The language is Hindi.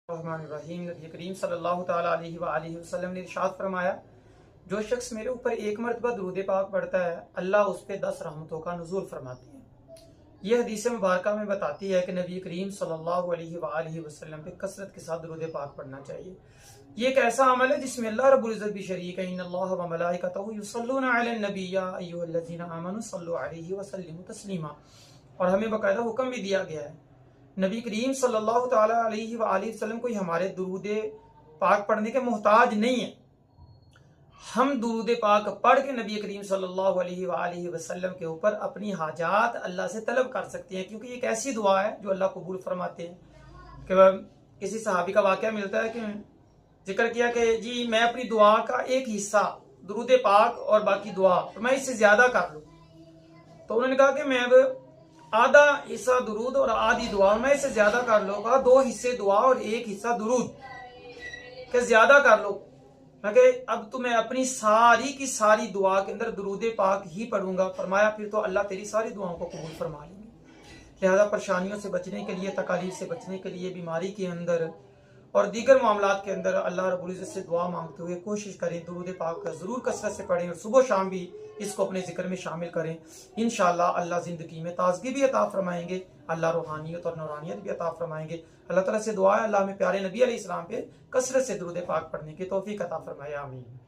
रहमानिर्रहीम। नबी करीम सल्लल्लाहु तआला अलैहि व आलिहि वसल्लम ने इरशाद फरमाया, जो शख्स मेरे ऊपर एक मरतबा दुरूद पाक पढ़ता है, अल्लाह उस पे 10 रहमतों का नुज़ूल फरमाती है। यह हदीस मुबारक में बताती है कि नबी करीम सल्लल्लाहु अलैहि व आलिहि वसल्लम पे कसरत के साथ दुरूद पाक पढ़ना चाहिए। ये एक ऐसा अमल है जिसमें अल्लाह रब्बुल इज़्ज़त भी शरीक है। इन्नल्लाह व मलाइकतहु युसल्लूना अलन नबी या अय्युहल्लज़ीना आमनू सल्लु अलैहि व सल्लिमू तस्लीमा। और हमें बाकायदा हुक्म भी दिया गया है। नबी करीम सल्लल्लाहु ताला अलैहि व आलिहि वसल्लम कोई हमारे दुरूद पाक पढ़ने के मोहताज नहीं है। हम दुरूद पाक पढ़ के नबी करीम सल्लल्लाहु अलैहि व आलिहि वसल्लम के ऊपर अपनी हाजात अल्लाह से तलब कर सकते हैं, क्योंकि एक ऐसी दुआ है जो अल्लाह कबूल फरमाते हैं। कि किसी सहाबी का वाकया मिलता है कि जिक्र किया कि जी मैं अपनी दुआ का एक हिस्सा दुरूद पाक और बाकी दुआ तो मैं इससे ज्यादा कर लूं, तो उन्होंने कहा कि मैं अब आधा हिस्सा दुरूद और आधी दुआ, मैं इससे ज्यादा कर लो। कहा 2 हिस्से दुआ और 1 हिस्सा दुरूद, के ज्यादा कर लो। मैं अब तो मैं अपनी सारी की सारी दुआ के अंदर दुरूद पाक ही पढ़ूंगा। फरमाया फिर तो अल्लाह तेरी सारी दुआओं को कबूल फरमा लेंगे। लिहाजा परेशानियों से बचने के लिए, तकालीफ से बचने के लिए, बीमारी के अंदर और दीगर मामलात के अंदर अल्लाह रब्बुल इज़्ज़त से दुआ मांगते हुए कोशिश करें दुरूद पाक का जरूर कसरत से पढ़ें और सुबह शाम भी इसको अपने जिक्र में शामिल करें। इंशाअल्लाह अल्लाह जिंदगी में ताजगी भी अता फरमाएंगे, अल्लाह रूहानियत और नूरानियत भी अता फरमाएंगे। अल्लाह ताला से दुआ है अल्लाह में प्यारे नबी अलैहिस्सलाम पे कसरत से दुरूद पाक पढ़ने की तौफीक अता फरमाए। आमीन।